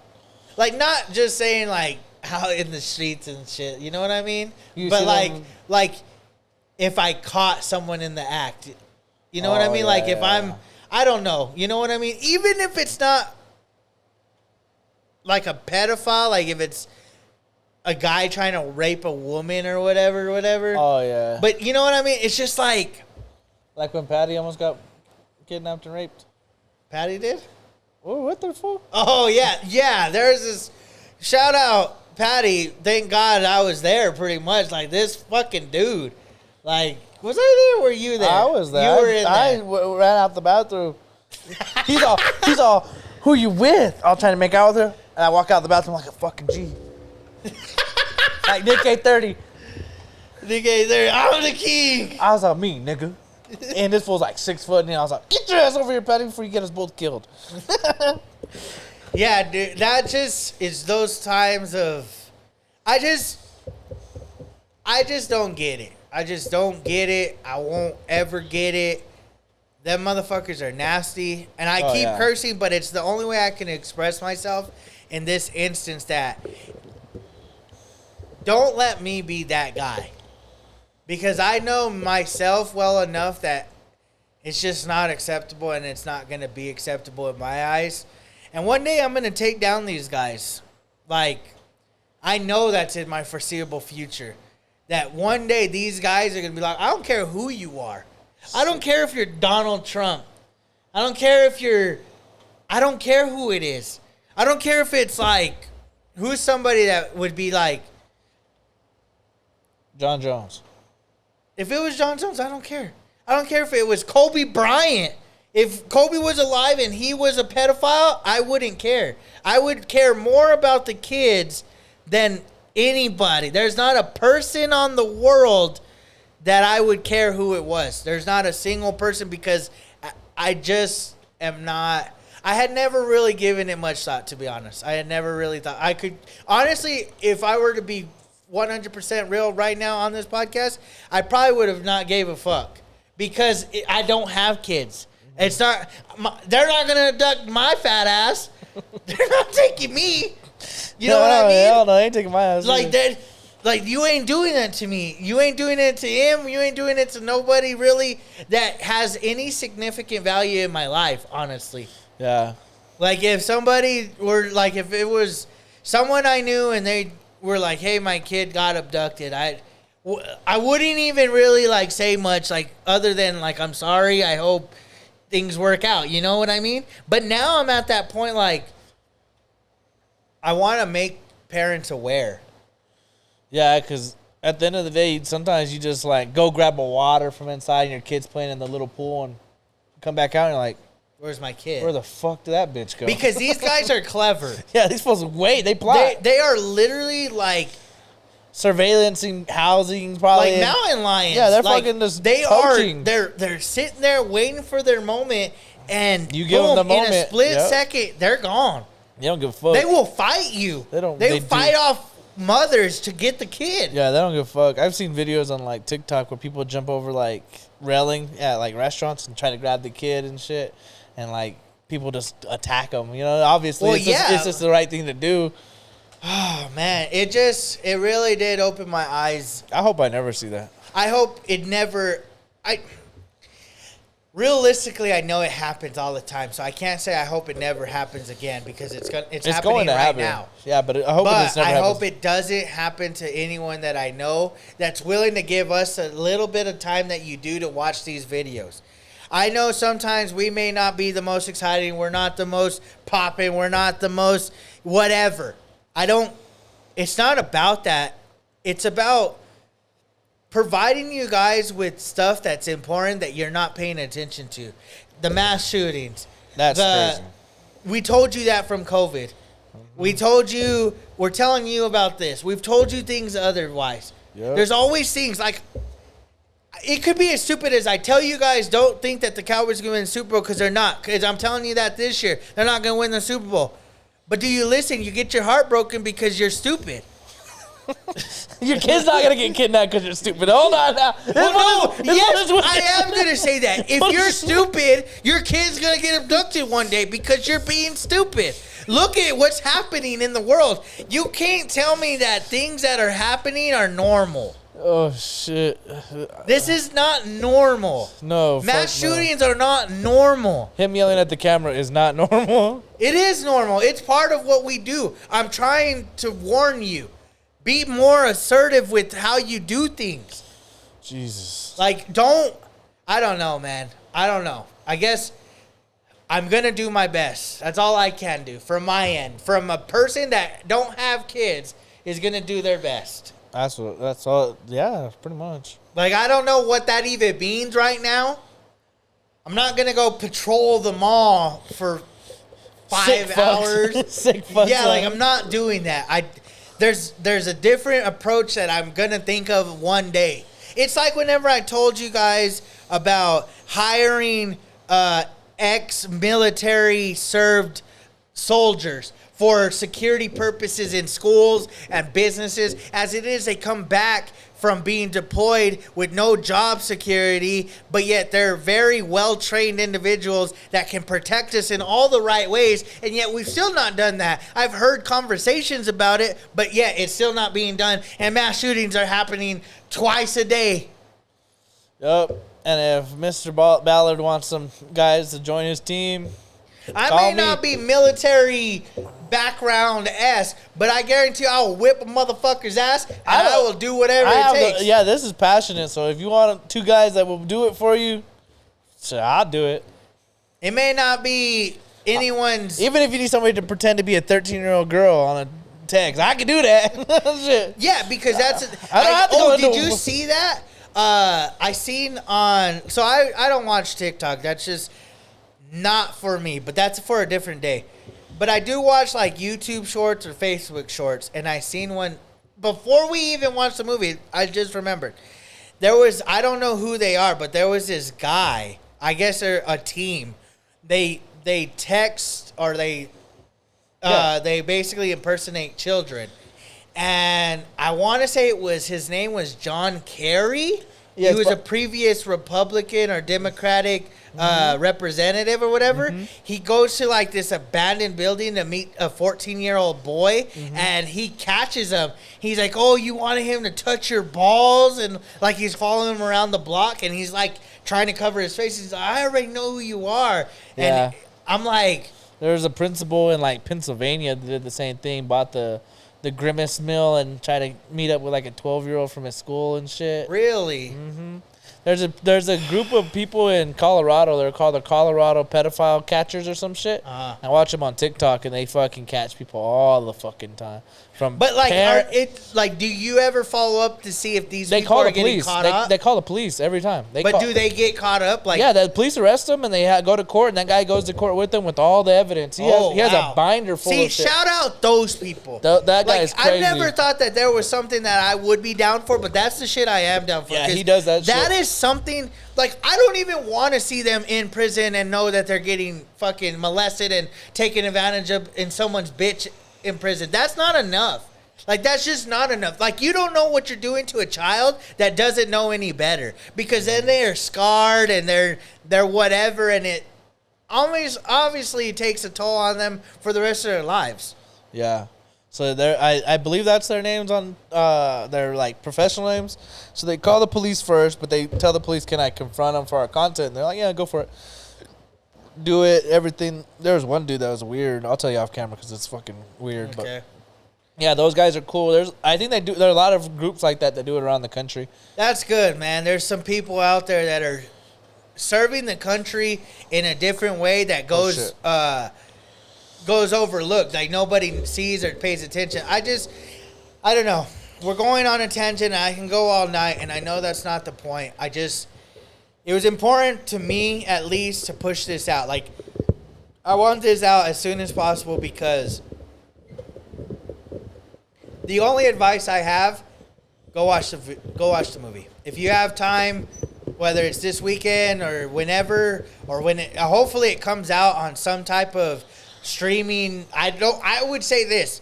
Like, not just saying, like, out in the streets and shit. You know what I mean? But, like, if I caught someone in the act. You know what I mean? Yeah, Like, if yeah. I don't know. You know what I mean? Even if it's not, like, a pedophile. Like, if it's a guy trying to rape a woman or whatever. Oh, yeah. But you know what I mean? It's just like... Like when Patty almost got kidnapped and raped. Patty did? What the fuck? Oh, yeah. Yeah, there's this... Shout out, Patty. Thank God I was there pretty much. Like, this fucking dude. Like, was I there or were you there? I was there. You were in I there. ran out the bathroom. he's all, who you with? I'll trying to make out with her. And I walk out the bathroom like a fucking G. Like Nick A30. Nigga, there, I'm the king. I was like, me, nigga. And this fool's like 6 foot, and I was like, get your ass over here, Patty, before you get us both killed. Yeah, dude, that just is those times of... I just don't get it. I just don't get it. I won't ever get it. Them motherfuckers are nasty. And I keep cursing, but it's the only way I can express myself in this instance that... Don't let me be that guy. Because I know myself well enough that it's just not acceptable and it's not going to be acceptable in my eyes. And one day I'm going to take down these guys. Like, I know that's in my foreseeable future. That one day these guys are going to be like, I don't care who you are. I don't care if you're Donald Trump. I don't care who it is. I don't care if it's like, who's somebody that would be like, John Jones. if it was John Jones, I don't care. I don't care if it was Kobe Bryant. If Kobe was alive and he was a pedophile, I wouldn't care. I would care more about the kids than anybody. There's not a person on the world that I would care who it was. There's not a single person because I just am not. I had never really given it much thought, to be honest. I had never really thought I could. Honestly, if I were to be 100% real right now on this podcast, I probably would have not gave a fuck because I don't have kids. It's not. They're not gonna abduct my fat ass. They're not taking me. You know what I mean? Hell no, they ain't taking my ass. Like that. Like, you ain't doing that to me. You ain't doing it to him. You ain't doing it to nobody, really, that has any significant value in my life, honestly. Yeah. Like, if somebody were, like, if it was someone I knew and they were like, hey, my kid got abducted, I wouldn't even really, like, say much, like, other than, like, I'm sorry, I hope things work out. You know what I mean? But now I'm at that point, like, I want to make parents aware. Yeah, because at the end of the day, sometimes you just, like, go grab a water from inside and your kid's playing in the little pool and come back out and you're like, where's my kid? where the fuck did that bitch go? Because these guys are clever. Yeah, they're supposed to wait. They plot. They are literally, like, Surveillancing housing, probably. like mountain lions. Yeah, they're like, fucking just They poaching. are. They're sitting there waiting for their moment, and You give them the in a moment, split yep. second, they're gone. You don't give a fuck. They will fight you. They don't- They they fight do. off mothers to get the kid. Yeah, they don't give a fuck. I've seen videos on, like, TikTok where people jump over, like, railing at, like, restaurants and try to grab the kid and shit. And, like, people just attack them. You know, obviously, Well, it's just the right thing to do. Oh man, it really did open my eyes. I hope I never see that. I hope it never. Realistically, I know it happens all the time, so I can't say I hope it never happens again because it's happening going to right happen now. Yeah, but I hope But this never I happens. hope it doesn't happen to anyone that I know that's willing to give us a little bit of time that you do to watch these videos. I know sometimes we may not be the most exciting. We're not the most popping. We're not the most whatever. It's not about that. It's about providing you guys with stuff that's important that you're not paying attention to. The mass shootings. That's crazy. We told you that from COVID. We told you, we're telling you about this. We've told you things otherwise. Yep. There's always things like, it could be as stupid as I tell you guys don't think that the Cowboys are going to win the Super Bowl because they're not. Because I'm telling you that this year, they're not going to win the Super Bowl. But do you listen? You get your heart broken because you're stupid. Your kid's not going to get kidnapped because you're stupid. Hold on now. Well, no, yes, I am going to say that. If you're stupid, your kid's going to get abducted one day because you're being stupid. Look at what's happening in the world. You can't tell me that things that are happening are normal. Oh, shit. This is not normal. No. Mass fuck no. shootings are not normal. Him yelling at the camera is not normal. It is normal. It's part of what we do. I'm trying to warn you. Be more assertive with how you do things. Jesus. Like, I don't know, man. I don't know. I guess I'm going to do my best. That's all I can do from my end. From a person that don't have kids is going to do their best. That's all. Yeah, pretty much. Like, I don't know what that even means right now. I'm not going to go patrol the mall for 5 hours. Sick fucks. Yeah, like, I'm not doing that. There's a different approach that I'm going to think of one day. It's like whenever I told you guys about hiring ex-military served soldiers for security purposes in schools and businesses. As it is, they come back from being deployed with no job security, but yet they're very well-trained individuals that can protect us in all the right ways, and yet we've still not done that. I've heard conversations about it, but yet it's still not being done, and mass shootings are happening twice a day. Yep. And if Mr. Ballard wants some guys to join his team, I call may me. not be military background-esque, but I guarantee I will whip a motherfucker's ass, and I will do whatever it takes. Yeah, this is passionate. So if you want 2 guys that will do it for you, so I'll do it. It may not be anyone's... Even if you need somebody to pretend to be a 13-year-old girl on a text, I can do that. Shit. Yeah, because that's... I don't have to go did into- you see that? I seen on... So I don't watch TikTok. That's just not for me, but that's for a different day. But I do watch like YouTube shorts or Facebook shorts, and I seen one before we even watched the movie. I just remembered there was, I don't know who they are, but there was this guy. I guess they're a team. They they text or they basically impersonate children. And I want to say his name was John Kerry. Yes, He was a but- previous Republican or Democratic representative or whatever. He goes to like this abandoned building to meet a 14-year-old boy, and he catches him. He's like, "Oh, you wanted him to touch your balls?" And like he's following him around the block, and he's like trying to cover his face. He's like, "I already know who you are." Yeah. And I'm like, There was a principal in like Pennsylvania that did the same thing, bought the Grimace Mill and tried to meet up with like a 12-year-old from his school and shit. really? There's a group of people in Colorado. They're called the Colorado Pedophile Catchers or some shit. Uh-huh. I watch them on TikTok and they fucking catch people all the fucking time. But like, do you ever follow up to see if these They people call are the getting police. caught up? They call the police every time. But do they get caught up? Like, Yeah, the police arrest them and they go to court, and that guy goes to court with them with all the evidence. He has wow. a binder full See, of shit. shout out those people. That guy Like, is crazy. I never thought that there was something that I would be down for, but that's the shit I am down for. Yeah, 'cause he does that shit. That is something, like, I don't even want to see them in prison and know that they're getting fucking molested and taken advantage of in someone's bitch in prison. That's not enough. Like, that's just not enough. Like, you don't know what you're doing to a child that doesn't know any better, because then they are scarred and they're whatever, and it always obviously takes a toll on them for the rest of their lives. Yeah. So I believe that's their names on their like professional names. So they call the police first, but they tell the police, "Can I confront them for our content?" And they're like, "Yeah, go for it. Do it." Everything. There was one dude that was weird. I'll tell you off camera because it's fucking weird. Okay. But yeah, those guys are cool. I think there are a lot of groups like that do it around the country. That's good, man. There's some people out there that are serving the country in a different way that goes goes overlooked. Like, nobody sees or pays attention. I don't know. We're going on a tangent, and I can go all night, and I know that's not the point. It was important to me, at least, to push this out. Like, I want this out as soon as possible, because the only advice I have, go watch the movie. If you have time, whether it's this weekend or whenever, or hopefully it comes out on some type of streaming. I would say this: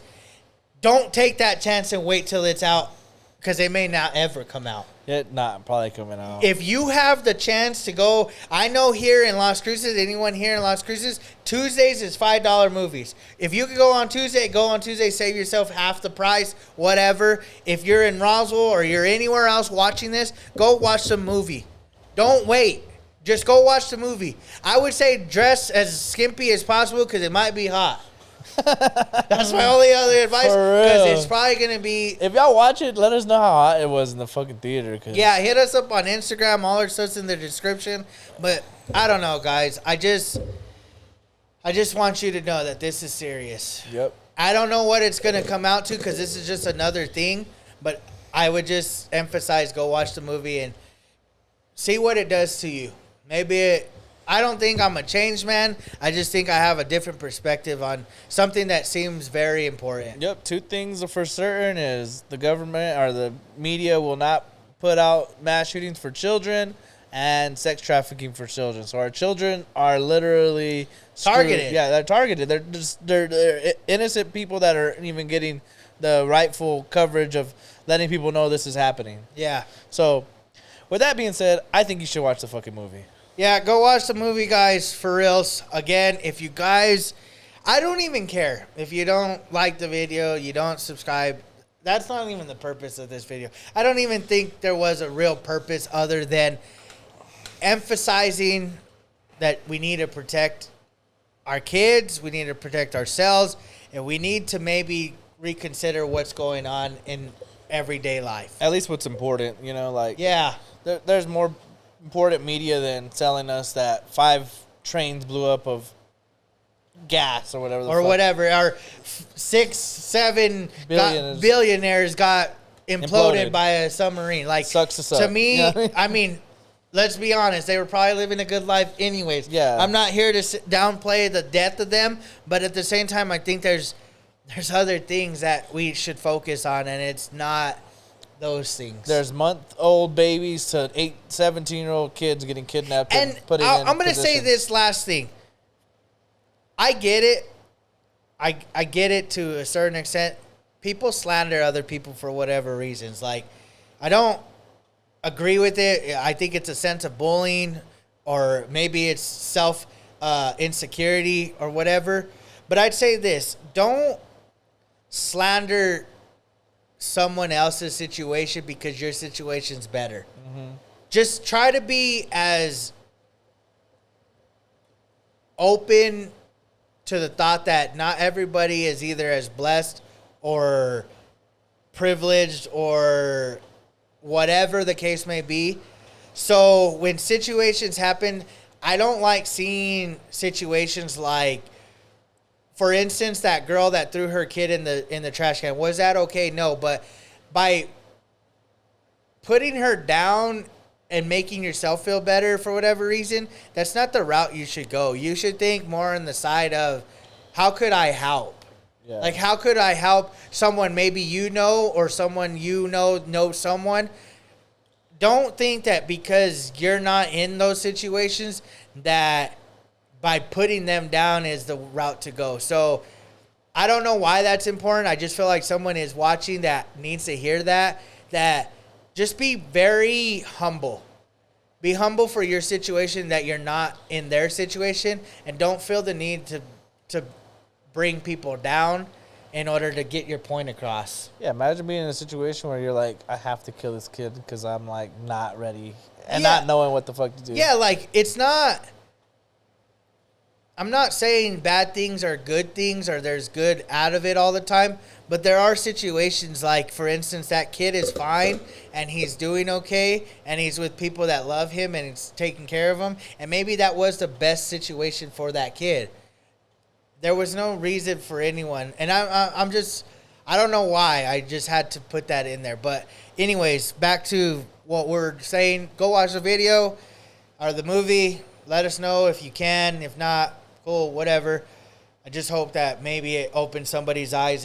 don't take that chance and wait till it's out, because it may not ever come out. It not probably coming out. If you have the chance to go, I know here in Las Cruces, anyone here in Las Cruces, Tuesdays is $5 movies. If you could go on Tuesday, save yourself half the price, whatever. If you're in Roswell or you're anywhere else watching this, go watch the movie. Don't wait. Just go watch the movie. I would say dress as skimpy as possible, because it might be hot. That's my only other advice, For because real. it's probably going to be... If y'all watch it, let us know how hot it was in the fucking theater. Cause Yeah, hit us up on Instagram. All our stuff's in the description. But I don't know, guys. I just want you to know that this is serious. Yep. I don't know what it's going to come out to, because this is just another thing. But I would just emphasize, go watch the movie and see what it does to you. I don't think I'm a changed man. I just think I have a different perspective on something that seems very important. Yep, two things are for certain is the government or the media will not put out mass shootings for children and sex trafficking for children. So our children are literally Targeted. Yeah, they're targeted. They're innocent people that aren't even getting the rightful coverage of letting people know this is happening. Yeah. So with that being said, I think you should watch the fucking movie. Yeah, go watch the movie, guys, for reals. Again, if you guys, I don't even care. If you don't like the video, you don't subscribe, that's not even the purpose of this video. I don't even think there was a real purpose other than emphasizing that we need to protect our kids, we need to protect ourselves, and we need to maybe reconsider what's going on in everyday life. At least what's important, like Yeah. there's more important media than telling us that 5 trains blew up of gas or whatever. Or whatever. Our 6-7 billionaires got imploded by a submarine. Like, Sucks to suck. to me, You know what I mean? I mean, let's be honest. They were probably living a good life anyways. Yeah. I'm not here to downplay the death of them, but at the same time, I think there's other things that we should focus on, and it's not those things. There's month-old babies to 17-year-old kids getting kidnapped and put in I'm going to say positions. this last thing. I get it. I get it to a certain extent. People slander other people for whatever reasons. Like, I don't agree with it. I think it's a sense of bullying, or maybe it's self insecurity or whatever. But I'd say this: don't slander someone else's situation because your situation's better. Just try to be as open to the thought that not everybody is either as blessed or privileged or whatever the case may be. So when situations happen, I don't like seeing situations like, for instance, that girl that threw her kid in the trash can. Was that okay? No, but by putting her down and making yourself feel better for whatever reason, that's not the route you should go. You should think more on the side of, how could I help? Yeah. Like, how could I help someone maybe you know, or someone you know someone? Don't think that because you're not in those situations that by putting them down is the route to go. So I don't know why that's important. I just feel like someone is watching that needs to hear that just be very humble. Be humble for your situation, that you're not in their situation, and don't feel the need to bring people down in order to get your point across. Yeah, imagine being in a situation where you're like, I have to kill this kid because I'm like not ready and Yeah. not knowing what the fuck to do. Yeah, like, it's not... I'm not saying bad things are good things or there's good out of it all the time, but there are situations like, for instance, that kid is fine and he's doing okay and he's with people that love him and it's taking care of him, and maybe that was the best situation for that kid. There was no reason for anyone, and I'm just, I don't know why. I just had to put that in there. But anyways, back to what we're saying. Go watch the video or the movie. Let us know if you can. If not, cool, whatever. I just hope that maybe it opens somebody's eyes